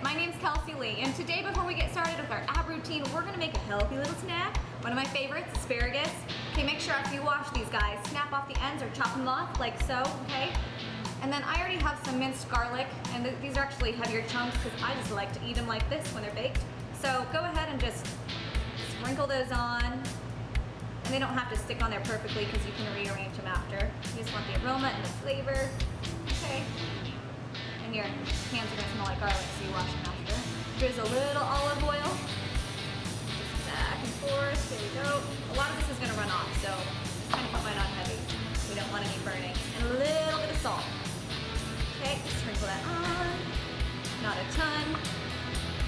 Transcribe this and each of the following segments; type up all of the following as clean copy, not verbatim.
my name's Kelsey Lee, and today before we get started with our ab routine, we're gonna make a healthy little snack. One of my favorites, asparagus. Okay, make sure after you wash these guys, snap off the ends or chop them off like so, okay? And then I already have some minced garlic, and these are actually heavier chunks because I just like to eat them like this when they're baked. So go ahead and just sprinkle those on. And they don't have to stick on there perfectly because you can rearrange them after. You just want the aroma and the flavor, okay? And your hands are gonna smell like garlic, so you wash them after. Drizzle a little olive oil. Just back and forth, there we go. A lot of this is gonna run off, so kind of keep mine on heavy. We don't want any burning. And a little bit of salt. Okay, sprinkle that on. Not a ton.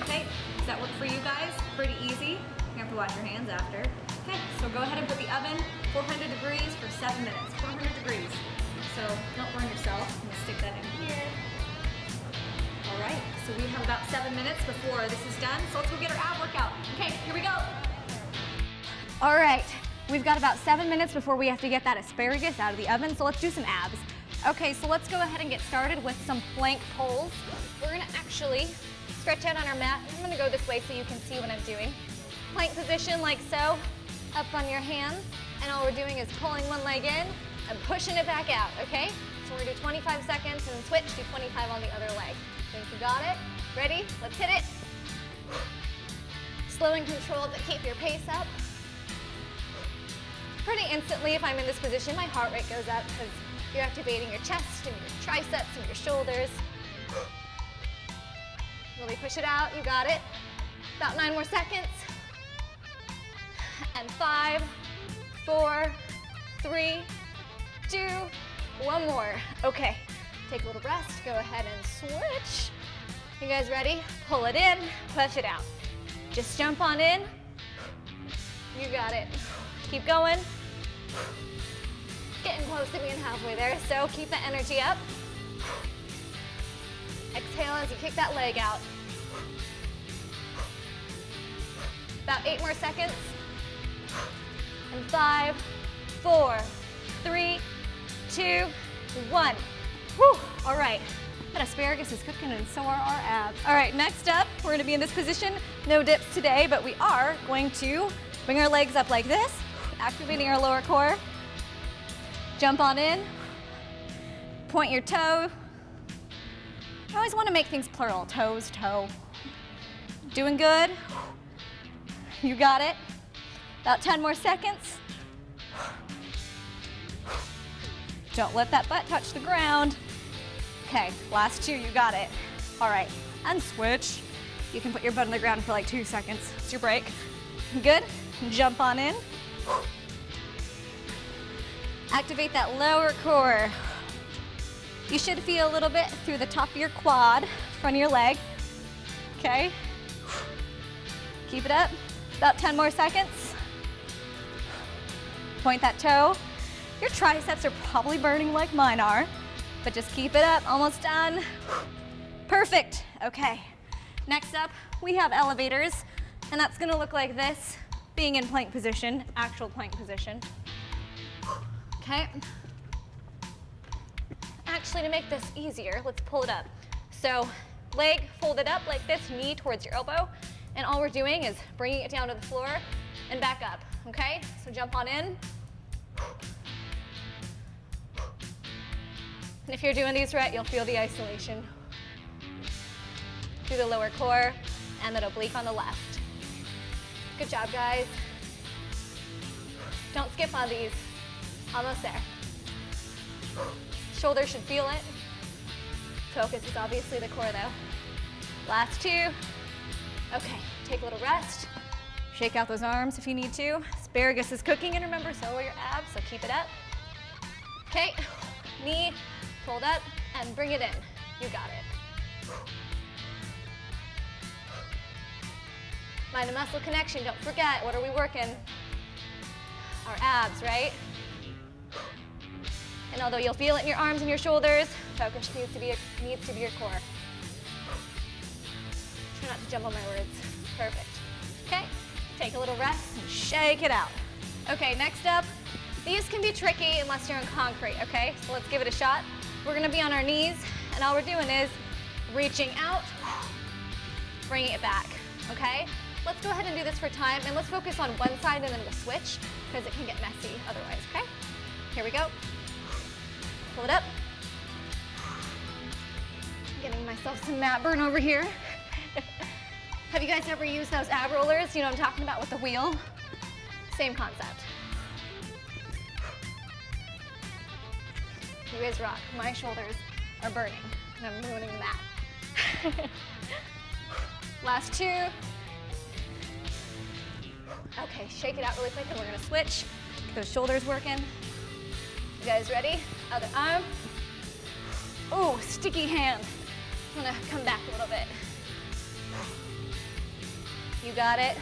Okay, does that work for you guys? Pretty easy. You have to wash your hands after. Okay, so go ahead and put the oven 400 degrees for 7 minutes. 400 degrees. So don't burn yourself. I'm gonna stick that in here. All right, so we have about 7 minutes before this is done. So let's go get our ab workout. Okay, here we go. All right, we've got about 7 minutes before we have to get that asparagus out of the oven. So let's do some abs. Okay, so let's go ahead and get started with some plank pulls. We're gonna actually stretch out on our mat. I'm gonna go this way so you can see what I'm doing. Plank position like so, up on your hands. And all we're doing is pulling one leg in and pushing it back out, okay? So we're gonna do 25 seconds and then switch, do 25 on the other leg. Think you got it? Ready? Let's hit it. Slow and controlled, but keep your pace up. Pretty instantly, if I'm in this position, my heart rate goes up because you're activating your chest and your triceps and your shoulders. Really push it out, you got it. About 9 more seconds. And 5, 4, 3, 2, 1 more. Okay, take a little rest, go ahead and switch. You guys ready? Pull it in, push it out. Just jump on in. You got it. Keep going. Getting close to being halfway there, so keep the energy up. Exhale as you kick that leg out. About 8 more seconds. And 5, 4, 3, 2, 1. Whew, all right. That asparagus is cooking and so are our abs. All right, next up, we're gonna be in this position. No dips today, but we are going to bring our legs up like this, activating our lower core. Jump on in, point your toe. I always wanna make things plural, toes, toe. Doing good? You got it. About 10 more seconds. Don't let that butt touch the ground. Okay, last 2, you got it. All right, and switch. You can put your butt on the ground for like 2 seconds. It's your break. Good, jump on in. Activate that lower core. You should feel a little bit through the top of your quad, front of your leg. Okay, keep it up. About 10 more seconds. Point that toe. Your triceps are probably burning like mine are, but just keep it up, almost done. Perfect, okay. Next up, we have elevators, and that's gonna look like this, being in plank position, actual plank position. Okay. Actually, to make this easier, let's pull it up. So, leg folded up like this, knee towards your elbow, and all we're doing is bringing it down to the floor and back up, okay? So jump on in. And if you're doing these right, you'll feel the isolation through the lower core and that oblique on the left. Good job, guys. Don't skip on these. Almost there. Shoulders should feel it. Focus is obviously the core though. Last 2. Okay, take a little rest. Shake out those arms if you need to. Asparagus is cooking, and remember, so are your abs, so keep it up. Okay, knee, fold up, and bring it in. You got it. Mind and muscle connection, don't forget, what are we working? Our abs, right? And although you'll feel it in your arms and your shoulders, focus needs to be your core. Try not to jump on my words. Perfect. Okay, take a little rest and shake it out. Okay, next up, these can be tricky unless you're in concrete, okay? So let's give it a shot. We're gonna be on our knees, and all we're doing is reaching out bringing it back, okay? Let's go ahead and do this for time, and let's focus on one side and then we'll switch, because it can get messy otherwise, okay? Here we go. Pull it up. Getting myself some mat burn over here. Have you guys ever used those ab rollers? You know what I'm talking about with the wheel? Same concept. You guys rock. My shoulders are burning, and I'm ruining the mat. Last two. Okay, shake it out really quick, and we're gonna switch. Get those shoulders working. You guys ready? Other arm. Ooh, sticky hand. I'm gonna come back a little bit. You got it.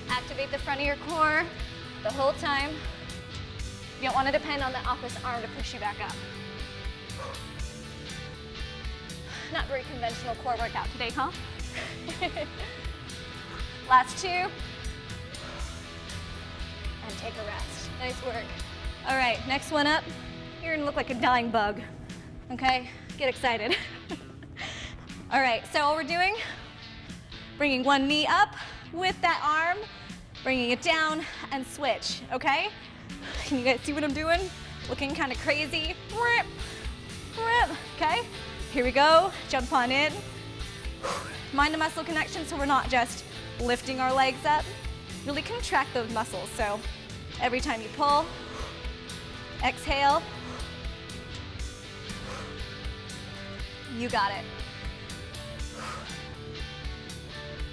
Activate the front of your core the whole time. You don't want to depend on the opposite arm to push you back up. Not very conventional core workout today, huh? Last two. And take a rest. Nice work. All right, next one up. You're gonna look like a dying bug, okay? Get excited. All right, so all we're doing, bringing one knee up with that arm, bringing it down and switch, okay? Can you guys see what I'm doing? Looking kind of crazy. Okay, here we go, jump on in. Mind the muscle connection so we're not just lifting our legs up. Really contract those muscles, so every time you pull, exhale. You got it.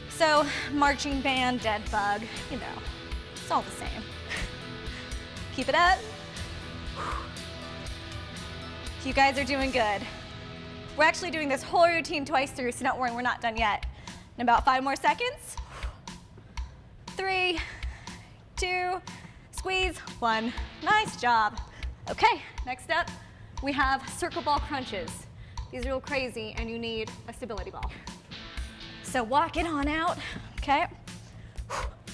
So, marching band, dead bug, you know, it's all the same. Keep it up. You guys are doing good. We're actually doing this whole routine twice through, so don't worry, we're not done yet. In about 5 more seconds. 3, 2, squeeze, 1. Nice job. Okay, next up, we have circle ball crunches. These are real crazy, and you need a stability ball. So walk it on out, okay?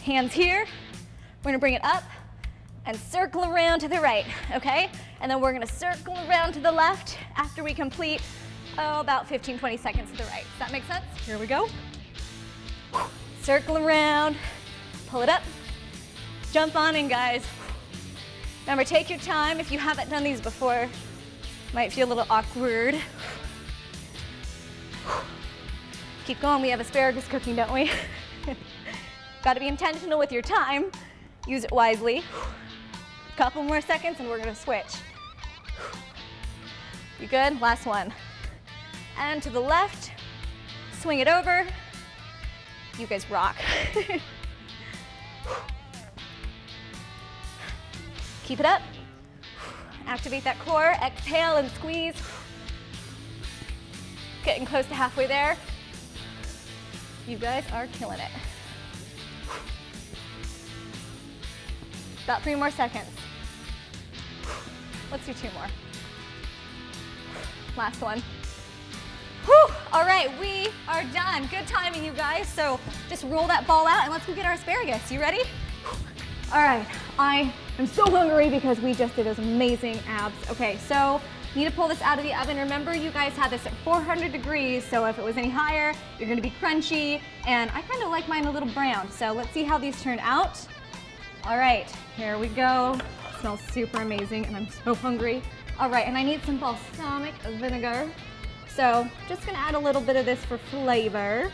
Hands here. We're gonna bring it up and circle around to the right, okay? And then we're gonna circle around to the left after we complete, about 15, 20 seconds to the right. Does that make sense? Here we go. Circle around, pull it up, jump on in, guys. Remember, take your time. If you haven't done these before, might feel a little awkward. Keep going, we have asparagus cooking, don't we? Gotta be intentional with your time. Use it wisely. Couple more seconds and we're gonna switch. You good? Last one. And to the left, swing it over. You guys rock. Keep it up. Activate that core, exhale and squeeze. Getting close to halfway there. You guys are killing it. About 3 more seconds. Let's do 2 more. Last one. Whew. All right, we are done. Good timing, you guys. So just roll that ball out and let's go get our asparagus. You ready? All right, I am so hungry because we just did those amazing abs. Okay, so need to pull this out of the oven. Remember, you guys had this at 400 degrees, so if it was any higher, you're gonna be crunchy, and I kind of like mine a little brown, so let's see how these turn out. All right, here we go. It smells super amazing, and I'm so hungry. All right, and I need some balsamic vinegar, so just gonna add a little bit of this for flavor.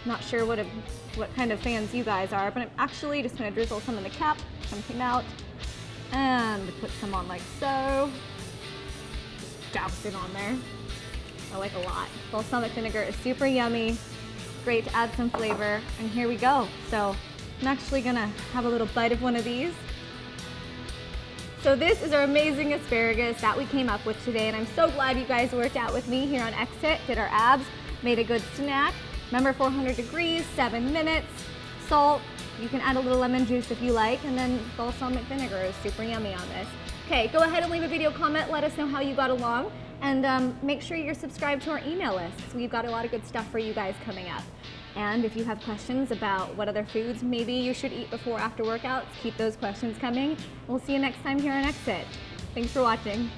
Not sure what kind of fans you guys are, but I'm actually just gonna drizzle some in the cup, something out, and put some on like so. Douse it on there. I like a lot. Balsamic vinegar is super yummy. Great to add some flavor. And here we go. So I'm actually gonna have a little bite of one of these. So this is our amazing asparagus that we came up with today, and I'm so glad you guys worked out with me here on XHIT, did our abs, made a good snack. Remember, 400 degrees, 7 minutes, salt. You can add a little lemon juice if you like, and then balsamic vinegar is super yummy on this. Okay, go ahead and leave a video comment. Let us know how you got along. And make sure you're subscribed to our email list. We've got a lot of good stuff for you guys coming up. And if you have questions about what other foods maybe you should eat before or after workouts, keep those questions coming. We'll see you next time here on XHIT. Thanks for watching.